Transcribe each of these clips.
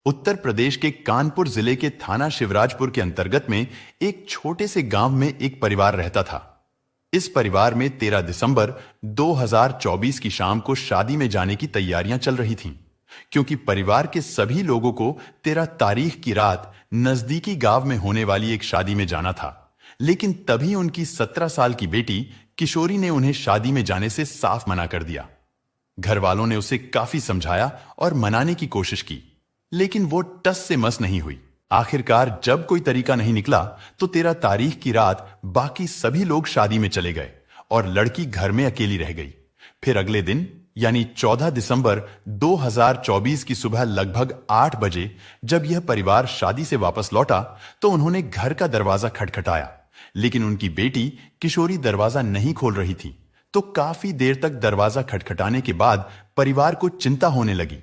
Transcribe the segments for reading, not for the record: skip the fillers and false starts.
उत्तर प्रदेश के कानपुर जिले के थाना शिवराजपुर के अंतर्गत में एक छोटे से गांव में एक परिवार रहता था। इस परिवार में 13 दिसंबर 2024 की शाम को शादी में जाने की तैयारियां चल रही थीं, क्योंकि परिवार के सभी लोगों को 13 तारीख की रात नजदीकी गांव में होने वाली एक शादी में जाना था। लेकिन तभी उनकी 17 साल की बेटी किशोरी ने उन्हें शादी में जाने से साफ मना कर दिया। घर वालों ने उसे काफी समझाया और मनाने की कोशिश की, लेकिन वो टस से मस नहीं हुई। आखिरकार जब कोई तरीका नहीं निकला तो 13 तारीख की रात बाकी सभी लोग शादी में चले गए और लड़की घर में अकेली रह गई। फिर अगले दिन यानी 14 दिसंबर 2024 की सुबह लगभग 8 बजे जब यह परिवार शादी से वापस लौटा तो उन्होंने घर का दरवाजा खटखटाया, लेकिन उनकी बेटी किशोरी दरवाजा नहीं खोल रही थी। तो काफी देर तक दरवाजा खटखटाने के बाद परिवार को चिंता होने लगी।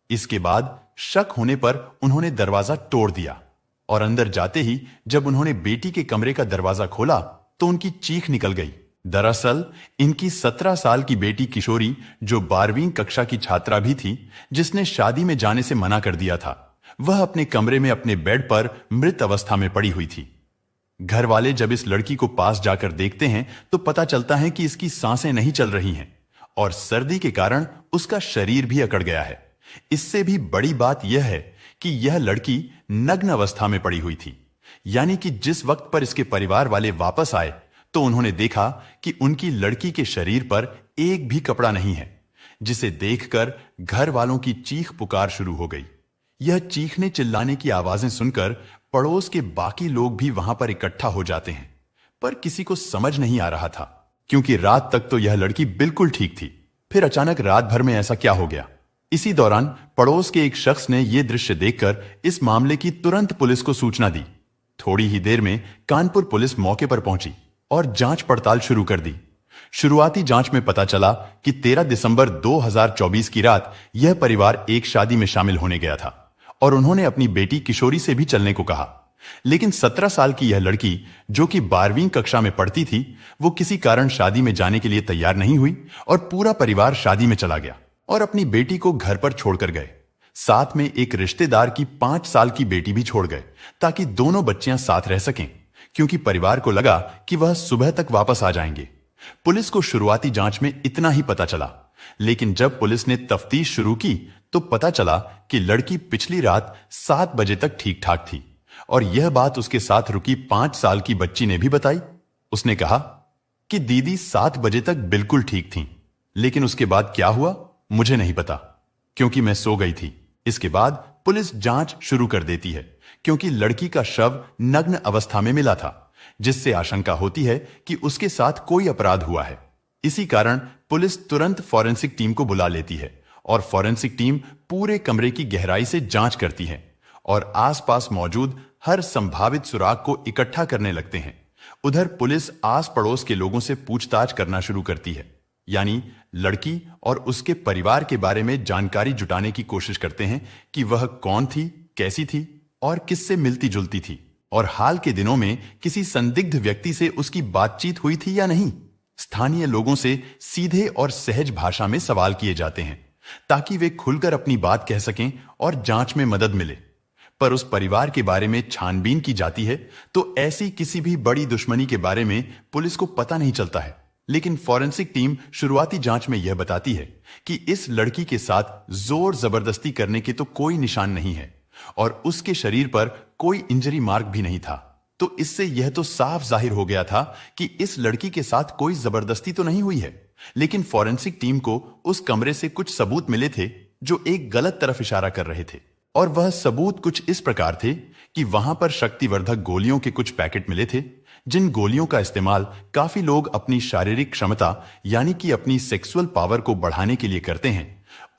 इसके बाद शक होने पर उन्होंने दरवाजा तोड़ दिया और अंदर जाते ही जब उन्होंने बेटी के कमरे का दरवाजा खोला तो उनकी चीख निकल गई। दरअसल इनकी 17 साल की बेटी किशोरी, जो 12वीं कक्षा की छात्रा भी थी, जिसने शादी में जाने से मना कर दिया था, वह अपने कमरे में अपने बेड पर मृत अवस्था में पड़ी हुई थी। घर वाले जब इस लड़की को पास जाकर देखते हैं तो पता चलता है कि इसकी सांसें नहीं चल रही हैं और सर्दी के कारण उसका शरीर भी अकड़ गया है। इससे भी बड़ी बात यह है कि यह लड़की नग्न अवस्था में पड़ी हुई थी, यानी कि जिस वक्त पर इसके परिवार वाले वापस आए तो उन्होंने देखा कि उनकी लड़की के शरीर पर एक भी कपड़ा नहीं है, जिसे देखकर घर वालों की चीख पुकार शुरू हो गई। यह चीखने चिल्लाने की आवाजें सुनकर पड़ोस के बाकी लोग भी वहां पर इकट्ठा हो जाते हैं, पर किसी को समझ नहीं आ रहा था, क्योंकि रात तक तो यह लड़की बिल्कुल ठीक थी। फिर अचानक रात भर में ऐसा क्या हो गया। इसी दौरान पड़ोस के एक शख्स ने यह दृश्य देखकर इस मामले की तुरंत पुलिस को सूचना दी। थोड़ी ही देर में कानपुर पुलिस मौके पर पहुंची और जांच पड़ताल शुरू कर दी। शुरुआती जांच में पता चला कि 13 दिसंबर 2024 की रात यह परिवार एक शादी में शामिल होने गया था और उन्होंने अपनी बेटी किशोरी से भी चलने को कहा। लेकिन 17 साल की यह लड़की, जो कि 12वीं कक्षा में पढ़ती थी, वो किसी कारण शादी में जाने के लिए तैयार नहीं हुई और पूरा परिवार शादी में चला गया और अपनी बेटी को घर पर छोड़कर गए। साथ में एक रिश्तेदार की 5 साल की बेटी भी छोड़ गए ताकि दोनों बच्चियां साथ रह सकें, क्योंकि परिवार को लगा कि वह सुबह तक वापस आ जाएंगे। पुलिस को शुरुआती जांच में इतना ही पता चला, लेकिन जब पुलिस ने तफ्तीश शुरू की तो पता चला कि लड़की पिछली रात 7 बजे तक ठीक ठाक थी और यह बात उसके साथ रुकी 5 साल की बच्ची ने भी बताई। उसने कहा कि दीदी 7 बजे तक बिल्कुल ठीक थी, लेकिन उसके बाद क्या हुआ मुझे नहीं पता, क्योंकि मैं सो गई थी। इसके बाद पुलिस जांच शुरू कर देती है, क्योंकि लड़की का शव नग्न अवस्था में मिला था, जिससे आशंका होती है कि उसके साथ कोई अपराध हुआ है। इसी कारण पुलिस तुरंत फॉरेंसिक टीम को बुला लेती है और फॉरेंसिक टीम पूरे कमरे की गहराई से जांच करती है और आसपास मौजूद हर संभावित सुराग को इकट्ठा करने लगते हैं। उधर पुलिस आस पड़ोस के लोगों से पूछताछ करना शुरू करती है, यानी लड़की और उसके परिवार के बारे में जानकारी जुटाने की कोशिश करते हैं कि वह कौन थी, कैसी थी और किससे मिलती जुलती थी, और हाल के दिनों में किसी संदिग्ध व्यक्ति से उसकी बातचीत हुई थी या नहीं। स्थानीय लोगों से सीधे और सहज भाषा में सवाल किए जाते हैं ताकि वे खुलकर अपनी बात कह सकें और जांच में मदद मिले। पर उस परिवार के बारे में छानबीन की जाती है तो ऐसी किसी भी बड़ी दुश्मनी के बारे में पुलिस को पता नहीं चलता है। लेकिन फॉरेंसिक टीम शुरुआती जांच में यह बताती है कि इस लड़की के साथ जोर जबरदस्ती करने के तो कोई निशान नहीं है और उसके शरीर पर कोई इंजरी मार्क भी नहीं था। तो इससे यह तो साफ जाहिर हो गया था कि इस लड़की के साथ कोई जबरदस्ती तो नहीं हुई है। लेकिन फॉरेंसिक टीम को उस कमरे से कुछ सबूत मिले थे जो एक गलत तरफ इशारा कर रहे थे, और वह सबूत कुछ इस प्रकार थे कि वहां पर शक्तिवर्धक गोलियों के कुछ पैकेट मिले थे, जिन गोलियों का इस्तेमाल काफी लोग अपनी शारीरिक क्षमता यानी कि अपनी सेक्सुअल पावर को बढ़ाने के लिए करते हैं।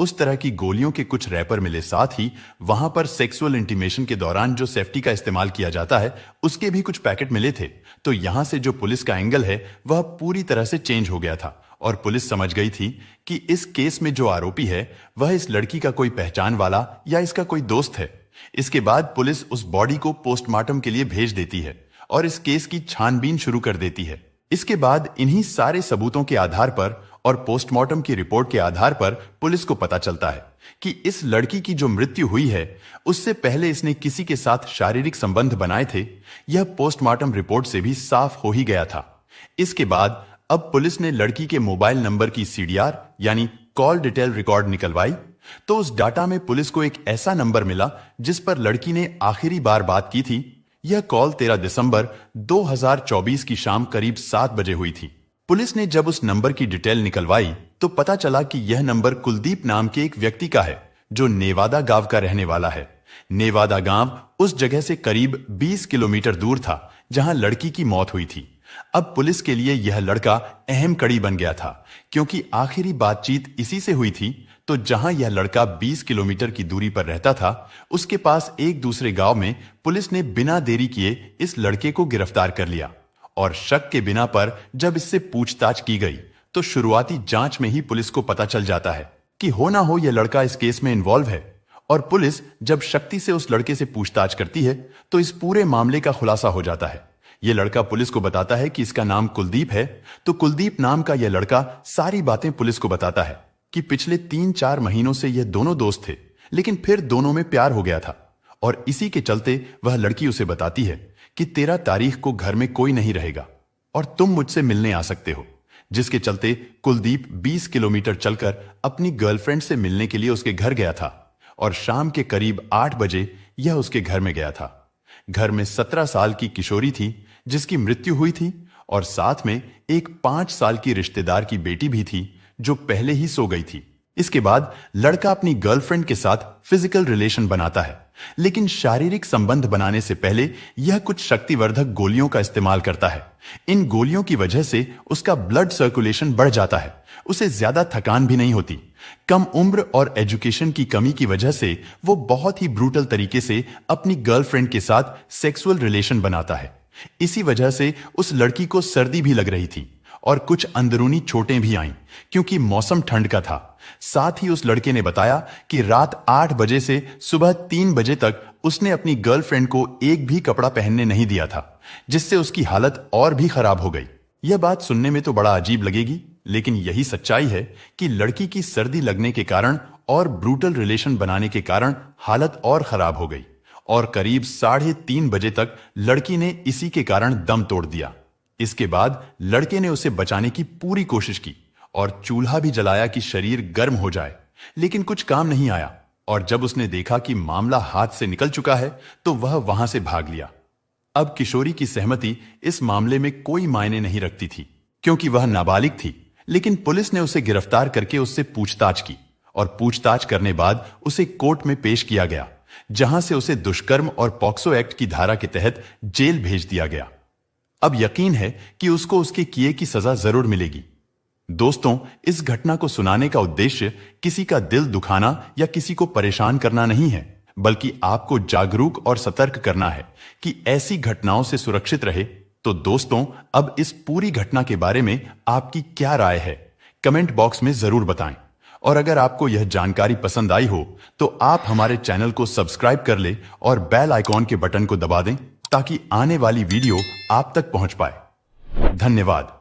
उस तरह की गोलियों के कुछ रैपर मिले। साथ ही वहां पर सेक्सुअल इंटीमेशन के दौरान जो सेफ्टी का इस्तेमाल किया जाता है उसके भी कुछ पैकेट मिले थे। तो यहां से जो पुलिस का एंगल है वह पूरी तरह से चेंज हो गया था और पुलिस समझ गई थी कि इस केस में जो आरोपी है वह इस लड़की का कोई पहचान वाला या इसका कोई दोस्त है। इसके बाद पुलिस उस बॉडी को पोस्टमार्टम के लिए भेज देती है और इस केस की छानबीन शुरू कर देती है। इसके बाद इन्हीं सारे सबूतों के आधार पर और पोस्टमार्टम की रिपोर्ट के आधार पर पुलिस को पता चलता है कि इस लड़की की जो मृत्यु हुई है उससे पहले इसने किसी के साथ शारीरिक संबंध बनाए थे। यह पोस्टमार्टम रिपोर्ट से भी साफ हो ही गया था। इसके बाद अब पुलिस ने लड़की के मोबाइल नंबर की CDR यानी कॉल डिटेल रिकॉर्ड निकलवाई तो उस डाटा में पुलिस को एक ऐसा नंबर मिला जिस पर लड़की ने आखिरी बार बात की थी। यह कॉल 13 दिसंबर 2024 की शाम करीब 7 बजे हुई थी। पुलिस ने जब उस नंबर की डिटेल निकलवाई तो पता चला कि यह नंबर कुलदीप नाम के एक व्यक्ति का है जो नेवादा गांव का रहने वाला है। नेवादा गांव उस जगह से करीब 20 किलोमीटर दूर था जहां लड़की की मौत हुई थी। अब पुलिस के लिए यह लड़का अहम कड़ी बन गया था क्योंकि आखिरी बातचीत इसी से हुई थी। तो जहां यह लड़का 20 किलोमीटर की दूरी पर रहता था उसके पास एक दूसरे गांव में पुलिस ने बिना देरी किए इस लड़के को गिरफ्तार कर लिया और शक के बिना पर जब इससे पूछताछ की गई तो शुरुआती जांच में ही पुलिस को पता चल जाता है कि हो ना हो यह लड़का इस केस में इन्वॉल्व है। और पुलिस जब शक्ति से उस लड़के से पूछताछ करती है तो इस पूरे मामले का खुलासा हो जाता है। यह लड़का पुलिस को बताता है कि इसका नाम कुलदीप है। तो कुलदीप नाम का यह लड़का सारी बातें पुलिस को बताता है कि पिछले 3-4 महीनों से यह दोनों दोस्त थे लेकिन फिर दोनों में प्यार हो गया था और इसी के चलते वह लड़की उसे बताती है कि 13 तारीख को घर में कोई नहीं रहेगा और तुम मुझसे मिलने आ सकते हो। जिसके चलते कुलदीप 20 किलोमीटर चलकर अपनी गर्लफ्रेंड से मिलने के लिए उसके घर गया था और शाम के करीब 8 बजे यह उसके घर में गया था। घर में 17 साल की किशोरी थी जिसकी मृत्यु हुई थी और साथ में एक 5 साल की रिश्तेदार की बेटी भी थी जो पहले ही सो गई थी। इसके बाद लड़का अपनी गर्लफ्रेंड के साथ फिजिकल रिलेशन बनाता है लेकिन शारीरिक संबंध बनाने से पहले यह कुछ शक्तिवर्धक गोलियों का इस्तेमाल करता है। इन गोलियों की वजह से उसका ब्लड सर्कुलेशन बढ़ जाता है, उसे ज्यादा थकान भी नहीं होती। कम उम्र और एजुकेशन की कमी की वजह से वो बहुत ही ब्रूटल तरीके से अपनी गर्लफ्रेंड के साथ सेक्सुअल रिलेशन बनाता है। इसी वजह से उस लड़की को सर्दी भी लग रही थी और कुछ अंदरूनी चोटें भी आईं क्योंकि मौसम ठंड का था। साथ ही उस लड़के ने बताया कि रात 8 बजे से सुबह 3 बजे तक उसने अपनी गर्लफ्रेंड को एक भी कपड़ा पहनने नहीं दिया था जिससे उसकी हालत और भी खराब हो गई। यह बात सुनने में तो बड़ा अजीब लगेगी लेकिन यही सच्चाई है कि लड़की की सर्दी लगने के कारण और ब्रूटल रिलेशन बनाने के कारण हालत और खराब हो गई और करीब 3:30 बजे तक लड़की ने इसी के कारण दम तोड़ दिया। इसके बाद लड़के ने उसे बचाने की पूरी कोशिश की और चूल्हा भी जलाया कि शरीर गर्म हो जाए लेकिन कुछ काम नहीं आया और जब उसने देखा कि मामला हाथ से निकल चुका है तो वह वहां से भाग लिया। अब किशोरी की सहमति इस मामले में कोई मायने नहीं रखती थी क्योंकि वह नाबालिग थी लेकिन पुलिस ने उसे गिरफ्तार करके उससे पूछताछ की और पूछताछ करने बाद उसे कोर्ट में पेश किया गया जहां से उसे दुष्कर्म और पॉक्सो एक्ट की धारा के तहत जेल भेज दिया गया। अब यकीन है कि उसको उसके किए की सजा जरूर मिलेगी। दोस्तों, इस घटना को सुनाने का उद्देश्य किसी का दिल दुखाना या किसी को परेशान करना नहीं है बल्कि आपको जागरूक और सतर्क करना है कि ऐसी घटनाओं से सुरक्षित रहे। तो दोस्तों, अब इस पूरी घटना के बारे में आपकी क्या राय है कमेंट बॉक्स में जरूर बताएं और अगर आपको यह जानकारी पसंद आई हो तो आप हमारे चैनल को सब्सक्राइब कर ले और बेल आइकॉन के बटन को दबा दें ताकि आने वाली वीडियो आप तक पहुंच पाए। धन्यवाद।